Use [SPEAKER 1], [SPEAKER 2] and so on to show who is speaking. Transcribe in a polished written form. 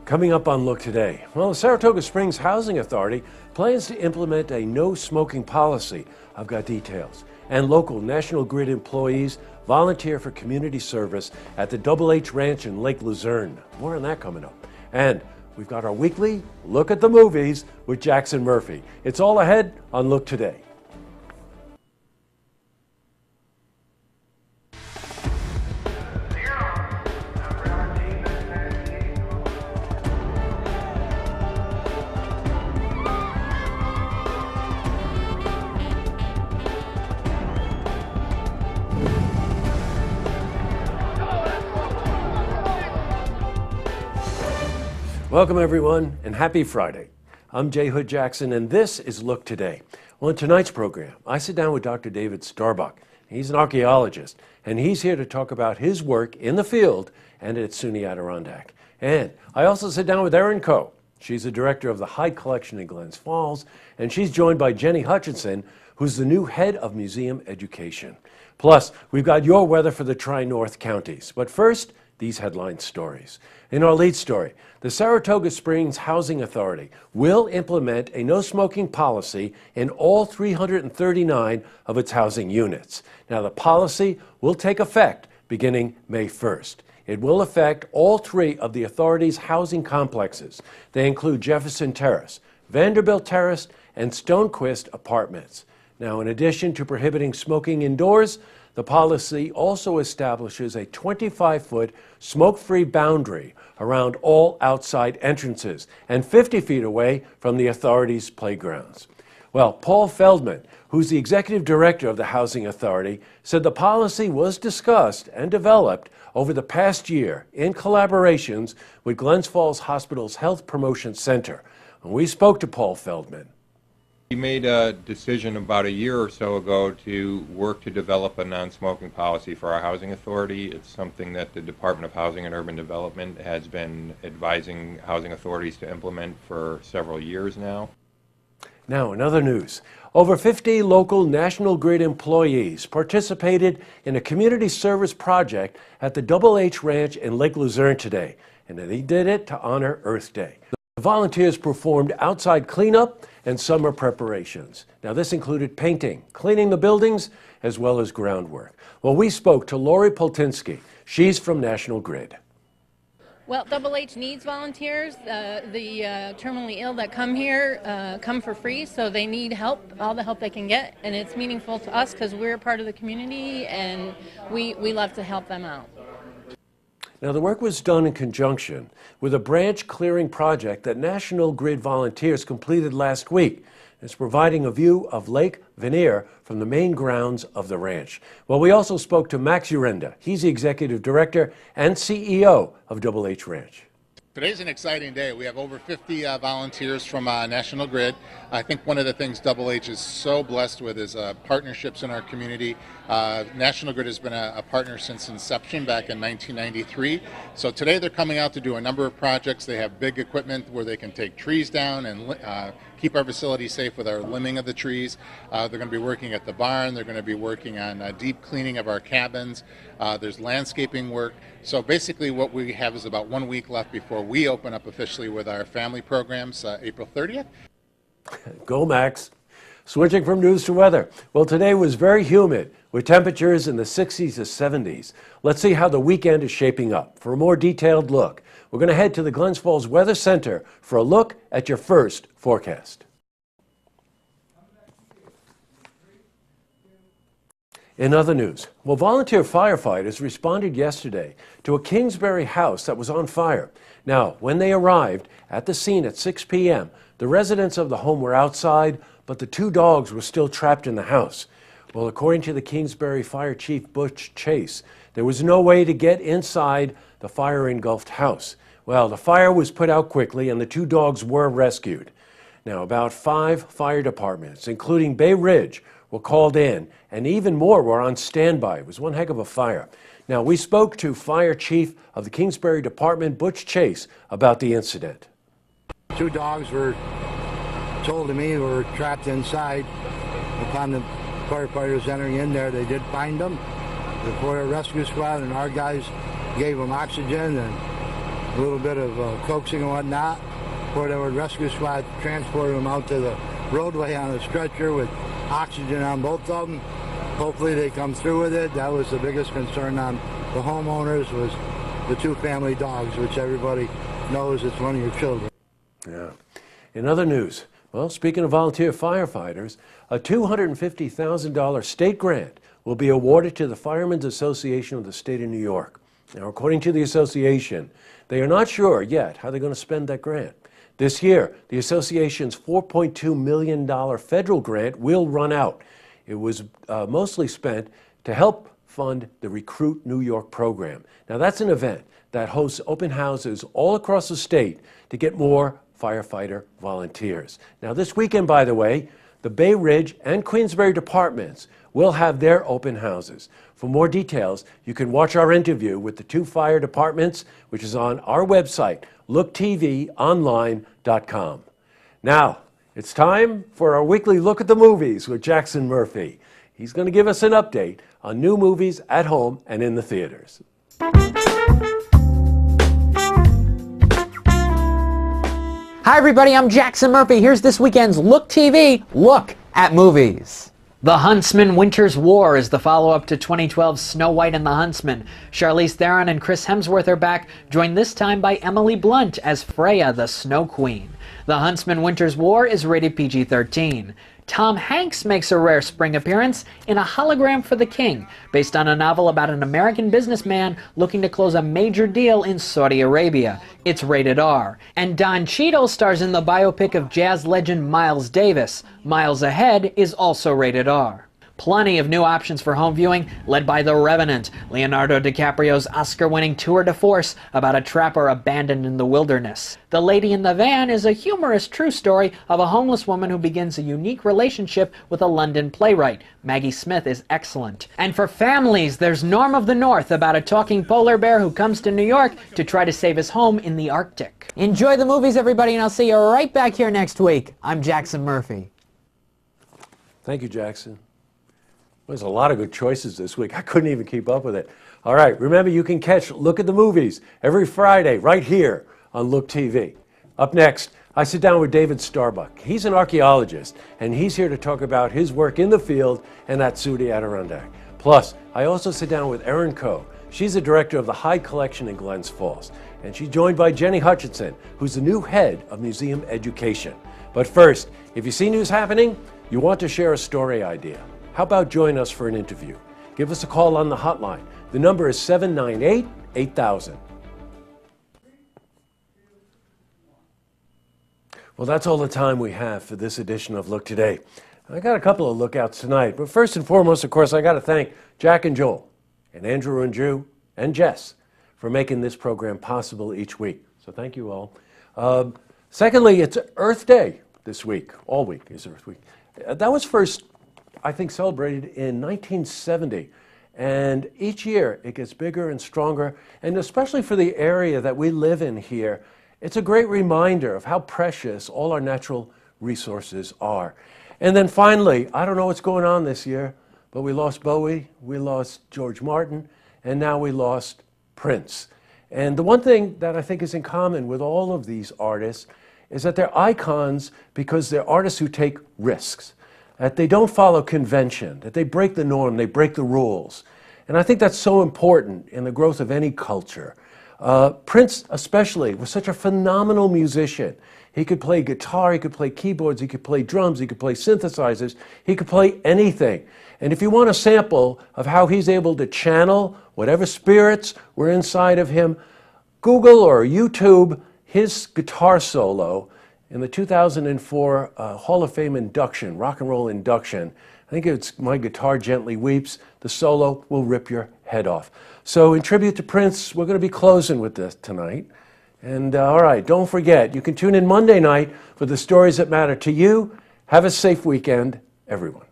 [SPEAKER 1] Coming up on Look Today, well, the Saratoga Springs Housing Authority plans to implement a no smoking policy. I've got details. And local National Grid employees volunteer for community service at the Double H Ranch in Lake Luzerne. More on that coming up. And we've got our weekly Look at the Movies with Jackson Murphy. It's all ahead on Look Today. Welcome everyone and happy Friday. I'm J. Hood Jackson and this is Look Today. Well, in tonight's program, I sit down with Dr. David Starbuck. He's an archaeologist and he's here to talk about his work in the field and at SUNY Adirondack. And I also sit down with Erin Coe. She's the director of the Hyde Collection in Glens Falls and she's joined by Jenny Hutchinson, who's the new head of museum education. Plus, we've got your weather for the Tri-North counties. But first, these headline stories. In our lead story, the Saratoga Springs Housing Authority will implement a no-smoking policy in all 339 of its housing units. Now, the policy will take effect beginning May 1st. It will affect all three of the authority's housing complexes. They include Jefferson Terrace, Vanderbilt Terrace, and Stonequist Apartments. Now, in addition to prohibiting smoking indoors, the policy also establishes a 25-foot smoke-free boundary around all outside entrances and 50 feet away from the authority's playgrounds. Well, Paul Feldman, who's the executive director of the Housing Authority, said the policy was discussed and developed over the past year in collaborations with Glens Falls Hospital's Health Promotion Center. And we spoke to Paul Feldman.
[SPEAKER 2] We made a decision about a year or so ago to work to develop a non-smoking policy for our housing authority. It's something that the Department of Housing and Urban Development has been advising housing authorities to implement for several years now.
[SPEAKER 1] Now, in other news, over 50 local National Grid employees participated in a community service project at the Double H Ranch in Lake Luzerne today, and they did it to honor Earth Day. The volunteers performed outside cleanup and summer preparations. Now, this included painting, cleaning the buildings, as well as groundwork. Well, we spoke to Lori Poltinsky. She's from National Grid.
[SPEAKER 3] Well, Double H needs volunteers. The terminally ill that come here come for free, so they need help, all the help they can get, and it's meaningful to us because we're a part of the community and we love to help them out.
[SPEAKER 1] Now, the work was done in conjunction with a branch clearing project that National Grid volunteers completed last week. It's providing a view of Lake Vanier from the main grounds of the ranch. Well, we also spoke to Max Urenda. He's the executive director and CEO of Double H Ranch.
[SPEAKER 4] Today's an exciting day. We have over 50 volunteers from National Grid. I think one of the things Double H is so blessed with is partnerships in our community. National Grid has been a partner since inception back in 1993. So today they're coming out to do a number of projects. They have big equipment where they can take trees down and keep our facility safe with our limbing of the trees. They're going to be working at the barn. They're going to be working on deep cleaning of our cabins. There's landscaping work. So basically what we have is about 1 week left before we open up officially with our family programs, April 30th.
[SPEAKER 1] Go, Max. Switching from news to weather. Well, today was very humid with temperatures in the 60s to 70s. Let's see how the weekend is shaping up. For a more detailed look, we're going to head to the Glens Falls Weather Center for a look at your first forecast. In other news, well, volunteer firefighters responded yesterday to a Kingsbury house that was on fire. Now, when they arrived at the scene at 6 p.m., the residents of the home were outside, but the two dogs were still trapped in the house. Well, according to the Kingsbury Fire Chief Butch Chase, there was no way to get inside the fire-engulfed house. Well, the fire was put out quickly and the two dogs were rescued. Now, about 5 fire departments, including Bay Ridge, were called in, and even more were on standby. It was one heck of a fire. Now, we spoke to Fire Chief of the Kingsbury Department, Butch Chase, about the incident.
[SPEAKER 5] 2 dogs were told to me were trapped inside. Upon the firefighters entering in there, they did find them. The fire rescue squad and our guys gave them oxygen and a little bit of coaxing and whatnot, before the rescue squad transported them out to the roadway on a stretcher with oxygen on both of them. Hopefully they come through with it. That was the biggest concern on the homeowners, was the two family dogs, which everybody knows it's one of your children.
[SPEAKER 1] Yeah. In other news, well, speaking of volunteer firefighters, a $250,000 state grant will be awarded to the Firemen's Association of the State of New York. Now, according to the association, they are not sure yet how they're going to spend that grant. This year, the association's $4.2 million federal grant will run out. It was mostly spent to help fund the Recruit New York program. Now, that's an event that hosts open houses all across the state to get more firefighter volunteers. Now, this weekend, by the way, the Bay Ridge and Queensbury departments will have their open houses. For more details, you can watch our interview with the two fire departments, which is on our website, looktvonline.com. Now, it's time for our weekly look at the movies with Jackson Murphy. He's going to give us an update on new movies at home and in the theaters.
[SPEAKER 6] Hi everybody, I'm Jackson Murphy. Here's this weekend's Look TV Look at Movies. The Huntsman Winter's War is the follow-up to 2012's Snow White and the Huntsman. Charlize Theron and Chris Hemsworth are back, joined this time by Emily Blunt as Freya, the Snow Queen. The Huntsman Winter's War is rated PG-13. Tom Hanks makes a rare spring appearance in A Hologram for the King, based on a novel about an American businessman looking to close a major deal in Saudi Arabia. It's rated R. And Don Cheadle stars in the biopic of jazz legend Miles Davis. Miles Ahead is also rated R. Plenty of new options for home viewing, led by The Revenant, Leonardo DiCaprio's Oscar-winning tour de force about a trapper abandoned in the wilderness. The Lady in the Van is a humorous true story of a homeless woman who begins a unique relationship with a London playwright. Maggie Smith is excellent. And for families, there's Norm of the North, about a talking polar bear who comes to New York to try to save his home in the Arctic. Enjoy the movies, everybody, and I'll see you right back here next week. I'm Jackson Murphy.
[SPEAKER 1] Thank you, Jackson. There's a lot of good choices this week. I couldn't even keep up with it. All right, remember you can catch Look at the Movies every Friday right here on Look TV. Up next, I sit down with David Starbuck. He's an archaeologist, and he's here to talk about his work in the field and at Sudi Adirondack. Plus, I also sit down with Erin Coe. She's the director of the Hyde Collection in Glens Falls, and she's joined by Jenny Hutchinson, who's the new head of museum education. But first, if you see news happening, you want to share a story idea. How about join us for an interview? Give us a call on the hotline. The number is 798-8000. Well, that's all the time we have for this edition of Look Today. I got a couple of lookouts tonight, but first and foremost, of course, I got to thank Jack and Joel, and Andrew and Drew, and Jess for making this program possible each week. So thank you all. Secondly, it's Earth Day this week. All week is Earth Week. That was first, I think, celebrated in 1970. And each year it gets bigger and stronger. And especially for the area that we live in here, it's a great reminder of how precious all our natural resources are. And then finally, I don't know what's going on this year, but we lost Bowie, we lost George Martin, and now we lost Prince. And the one thing that I think is in common with all of these artists is that they're icons because they're artists who take risks, that they don't follow convention, that they break the norm, they break the rules. And I think that's so important in the growth of any culture. Prince especially was such a phenomenal musician. He could play guitar, he could play keyboards, he could play drums, he could play synthesizers, he could play anything. And if you want a sample of how he's able to channel whatever spirits were inside of him, Google or YouTube his guitar solo in the 2004 Hall of Fame induction, rock and roll induction. I think it's My Guitar Gently Weeps. The solo will rip your head off. So in tribute to Prince, we're going to be closing with this tonight. And all right, don't forget, you can tune in Monday night for the stories that matter to you. Have a safe weekend, everyone.